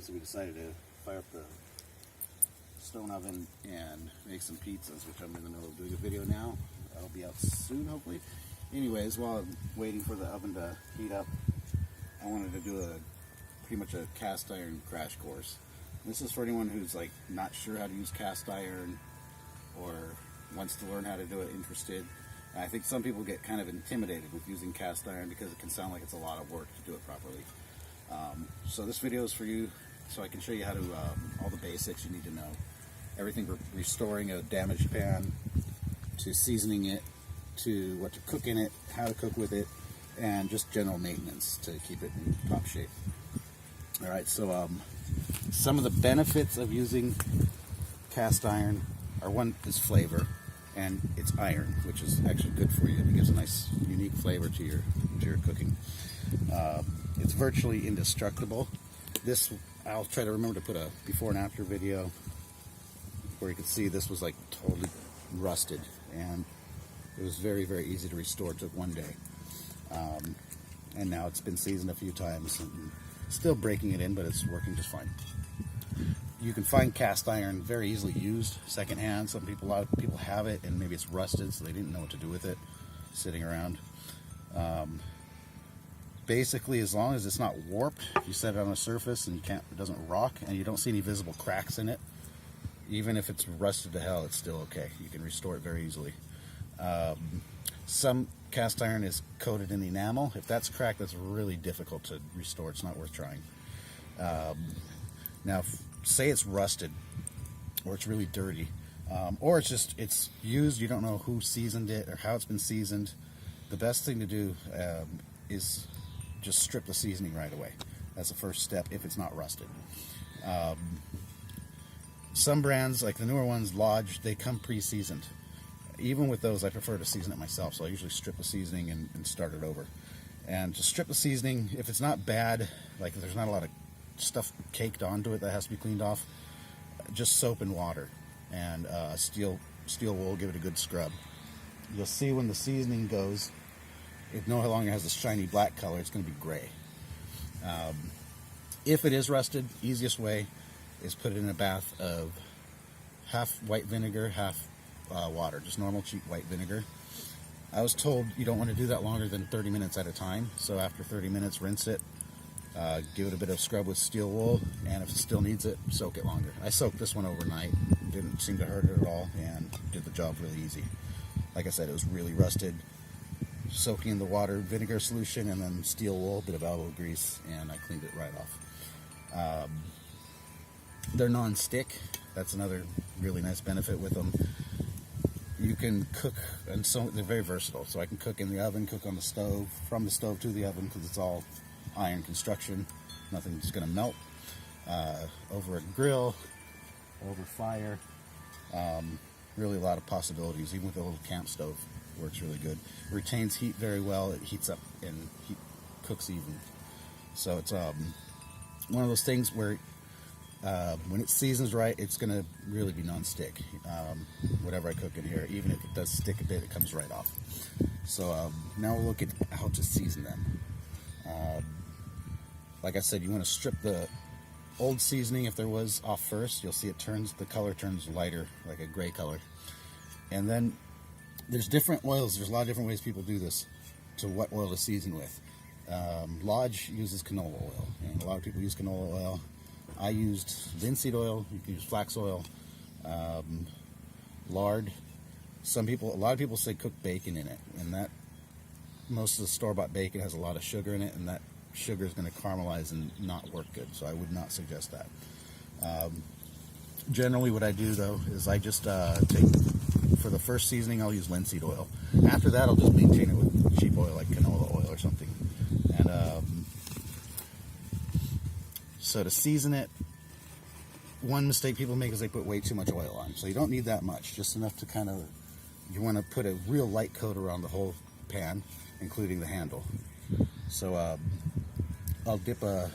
so we decided to fire up the stone oven and make some pizzas, which I'm in the middle of doing a video now. That'll be out soon, hopefully. Anyways, while I'm waiting for the oven to heat up, I wanted to do pretty much a cast iron crash course. This is for anyone who's like not sure how to use cast iron or wants to learn how to do it, interested. And I think some people get kind of intimidated with using cast iron because it can sound like it's a lot of work to do it properly. So this video is for you, so I can show you how to, all the basics you need to know. Everything from restoring a damaged pan, to seasoning it, to what to cook in it, how to cook with it, and just general maintenance to keep it in top shape. Alright, so some of the benefits of using cast iron are, one is flavor, and it's iron, which is actually good for you. It gives a nice, unique flavor to your cooking. It's virtually indestructible. This, I'll try to remember to put a before and after video where you can see this was like totally rusted, and it was very, very easy to restore. It took one day. And now it's been seasoned a few times, and still breaking it in, but it's working just fine. You can find cast iron very easily used secondhand. A lot of people have it, and maybe it's rusted, so they didn't know what to do with it, sitting around. Basically, as long as it's not warped, if you set it on a surface and it doesn't rock, and you don't see any visible cracks in it, even if it's rusted to hell, it's still okay. You can restore it very easily. Some cast iron is coated in enamel. If that's cracked, that's really difficult to restore. It's not worth trying. Now, say it's rusted, or it's really dirty, or it's used, you don't know who seasoned it or how it's been seasoned. The best thing to do is just strip the seasoning right away. That's the first step if it's not rusted. Some brands, like the newer ones, Lodge, they come pre-seasoned. Even with those, I prefer to season it myself, so I usually strip the seasoning and start it over. And to strip the seasoning, if it's not bad, like if there's not a lot of stuff caked onto it that has to be cleaned off, just soap and water and steel wool, give it a good scrub. You'll see when the seasoning goes, it no longer has this shiny black color, it's going to be gray. If it is rusted, easiest way is put it in a bath of half white vinegar, half water, just normal cheap white vinegar. I was told you don't want to do that longer than 30 minutes at a time, so after 30 minutes rinse it, give it a bit of scrub with steel wool, and if it still needs it, soak it longer. I soaked this one overnight, didn't seem to hurt it at all, and did the job really easy. Like I said, it was really rusted. Soaking in the water, vinegar solution, and then steel wool, bit of elbow grease, and I cleaned it right off. They're non-stick. That's another really nice benefit with them. You can cook, and so they're very versatile. So I can cook in the oven, cook on the stove, from the stove to the oven, because it's all iron construction. Nothing's going to melt. Over a grill, over fire. Really a lot of possibilities. Even with a little camp stove, works really good. It retains heat very well. It heats up and cooks even. So it's one of those things where when it seasons right, it's going to really be non-stick. Whatever I cook in here, even if it does stick a bit, it comes right off. So now we'll look at how to season them. Like I said, you want to strip the old seasoning, if there was, off first. You'll see the color turns lighter, like a gray color. And then there's different oils. There's a lot of different ways people do this, to what oil to season with. Lodge uses canola oil, and a lot of people use canola oil. I used linseed oil. You can use flax oil, lard. A lot of people say cook bacon in it, and that most of the store-bought bacon has a lot of sugar in it, and that sugar is going to caramelize and not work good. So I would not suggest that. Generally, what I do though is I just for the first seasoning, I'll use linseed oil. After that, I'll just maintain it with cheap oil like canola oil or something. And so to season it, one mistake people make is they put way too much oil on. So you don't need that much, just enough to kind of, you want to put a real light coat around the whole pan, including the handle. So I'll dip a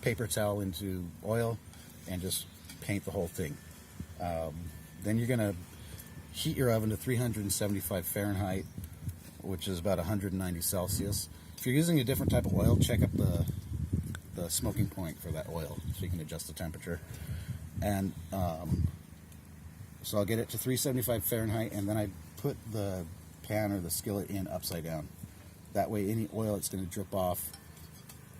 paper towel into oil and just paint the whole thing. Then you're going to heat your oven to 375 Fahrenheit, which is about 190 Celsius. If you're using a different type of oil, check up the the smoking point for that oil, so you can adjust the temperature. And so I'll get it to 375 Fahrenheit, and then I put the pan or the skillet in upside down. That way any oil that's going to drip off,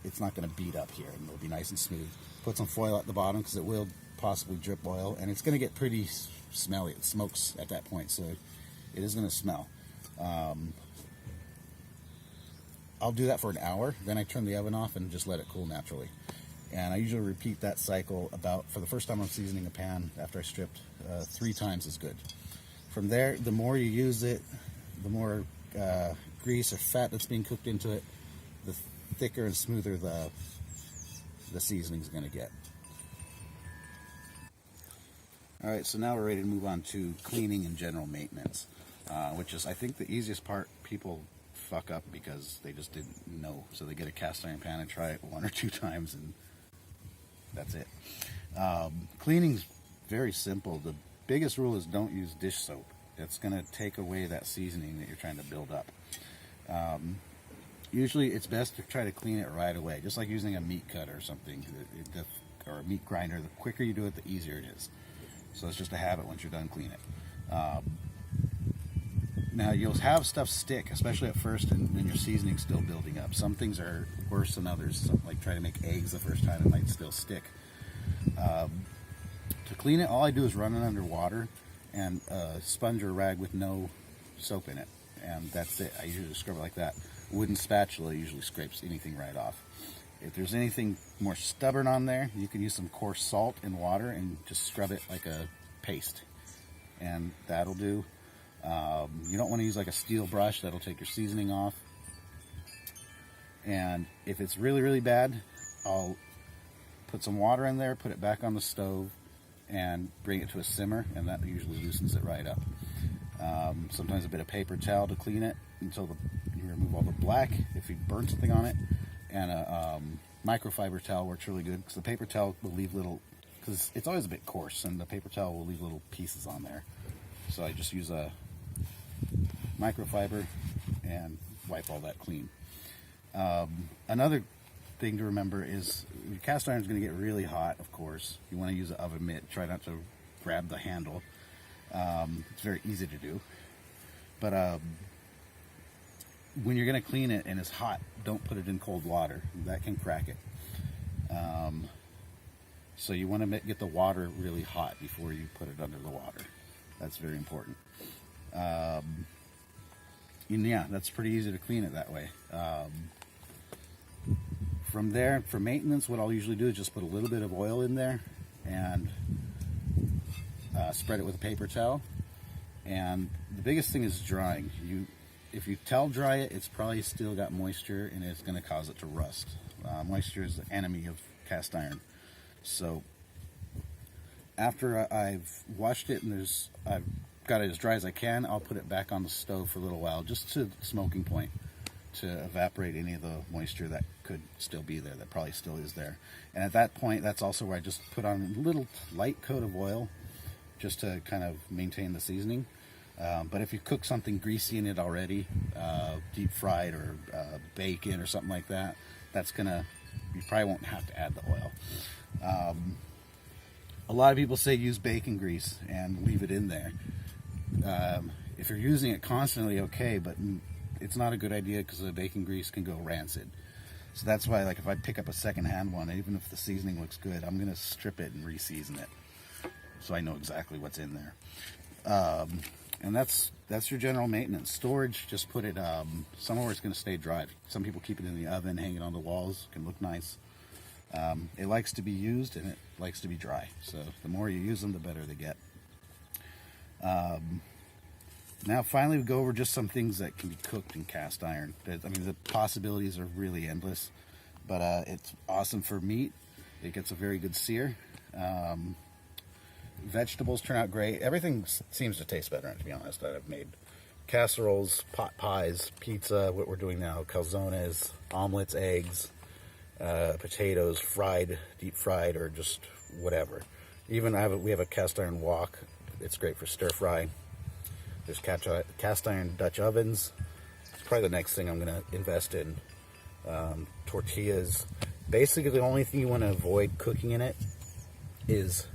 it's not going to beat up here, and it'll be nice and smooth. Put some foil at the bottom because it will possibly drip oil, and it's going to get pretty smelly. It smokes at that point, so it is going to smell. I'll do that for an hour, then I turn the oven off and just let it cool naturally. And I usually repeat that cycle about, for the first time I'm seasoning a pan after I stripped, 3 times is good. From there, the more you use it, the more grease or fat that's being cooked into it, the thicker and smoother the seasoning is going to get. Alright, so now we're ready to move on to cleaning and general maintenance, which is, I think, the easiest part. People fuck up because they just didn't know. So they get a cast iron pan and try it 1 or 2 times, and that's it. Cleaning's very simple. The biggest rule is don't use dish soap. It's going to take away that seasoning that you're trying to build up. Usually it's best to try to clean it right away, just like using a meat cutter or something, or a meat grinder. The quicker you do it, the easier it is. So it's just a habit once you're done cleaning it. Now you'll have stuff stick, especially at first, and then your seasoning's still building up. Some things are worse than others. Some, like try to make eggs the first time, it might still stick. To clean it, all I do is run it under water and a sponge or rag with no soap in it, and that's it. I usually scrub it like that. Wooden spatula usually scrapes anything right off. If there's anything more stubborn on there, you can use some coarse salt and water and just scrub it like a paste, and that'll do. You don't want to use like a steel brush, that'll take your seasoning off. And if it's really, really bad, I'll put some water in there, put it back on the stove, and bring it to a simmer, and that usually loosens it right up. Sometimes a bit of paper towel to clean it until you remove all the black, if you burn something on it, and a microfiber towel works really good, because the paper towel will leave little, because it's always a bit coarse, and the paper towel will leave little pieces on there. So I just use a microfiber and wipe all that clean. Another thing to remember is your cast iron is going to get really hot, of course. You want to use an oven mitt. Try not to grab the handle. It's very easy to do. But when you're going to clean it and it's hot, don't put it in cold water. That can crack it. So you want to get the water really hot before you put it under the water. That's very important. And yeah, that's pretty easy to clean it that way. From there, for maintenance, what I'll usually do is just put a little bit of oil in there and spread it with a paper towel. And the biggest thing is drying. If you towel dry it, it's probably still got moisture, and it's going to cause it to rust. Moisture is the enemy of cast iron. So after I've washed it and I've got it as dry as I can, I'll put it back on the stove for a little while, just to the smoking point, to evaporate any of the moisture that could still be there, that probably still is there. And at that point, that's also where I just put on a little light coat of oil, just to kind of maintain the seasoning. But if you cook something greasy in it already, deep fried or bacon or something like that, you probably won't have to add the oil. A lot of people say use bacon grease and leave it in there. If you're using it constantly, okay, but it's not a good idea because the bacon grease can go rancid. So that's why, like, if I pick up a secondhand one, even if the seasoning looks good, I'm going to strip it and re-season it, so I know exactly what's in there. And that's your general maintenance. Storage, just put it somewhere where it's going to stay dry. Some people keep it in the oven, hang it on the walls, can look nice. It likes to be used, and it likes to be dry. So the more you use them, the better they get. Now finally we go over just some things that can be cooked in cast iron. I mean, the possibilities are really endless, but it's awesome for meat. It gets a very good sear. Vegetables turn out great. Everything seems to taste better, to be honest. I've made casseroles, pot pies, pizza, what we're doing now, calzones, omelets, eggs, potatoes, fried, deep fried, or just whatever. Even we have a cast iron wok. It's great for stir fry. There's cast iron Dutch ovens. It's probably the next thing I'm going to invest in. Tortillas. Basically, the only thing you want to avoid cooking in it is,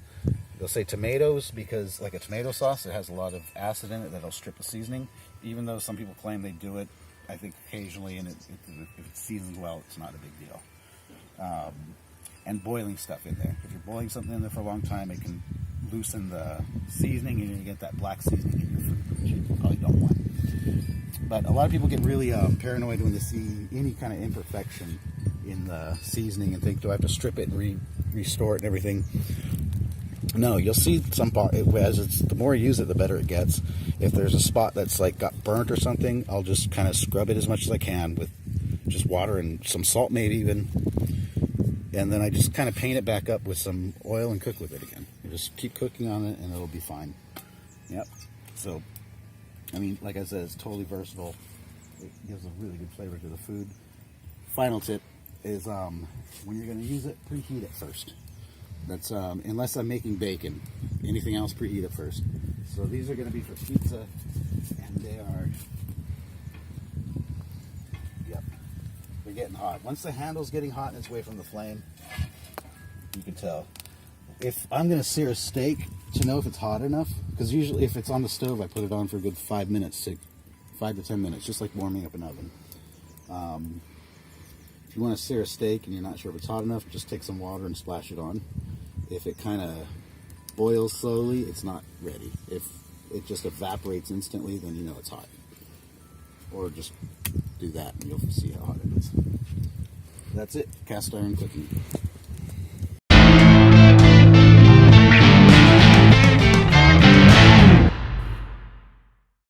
they'll say tomatoes, because like a tomato sauce, it has a lot of acid in it that'll strip the seasoning. Even though some people claim they do it, I think occasionally, and if it's seasoned well, it's not a big deal. And boiling stuff in there. If you're boiling something in there for a long time, it can loosen the seasoning, and you're going to get that black seasoning in your food, which you probably don't want. But a lot of people get really paranoid when they see any kind of imperfection in the seasoning and think, do I have to strip it and restore it and everything? No, you'll see some part, the more you use it, the better it gets. If there's a spot that's like got burnt or something, I'll just kind of scrub it as much as I can with just water and some salt maybe even. And then I just kind of paint it back up with some oil and cook with it again. You just keep cooking on it and it'll be fine. Yep. So, I mean, like I said, it's totally versatile. It gives a really good flavor to the food. Final tip is when you're going to use it, preheat it first. That's unless I'm making bacon. Anything else, preheat it first. So these are going to be for pizza, and they are, yep, they're getting hot. Once the handle's getting hot and it's away from the flame, you can tell. If I'm going to sear a steak, to know if it's hot enough, because usually if it's on the stove, I put it on for a good 5 to 10 minutes, just like warming up an oven. If you want to sear a steak and you're not sure if it's hot enough, just take some water and splash it on. If it kind of boils slowly, it's not ready. If it just evaporates instantly, then you know it's hot. Or just do that and you'll see how hot it is. That's it. Cast iron cooking.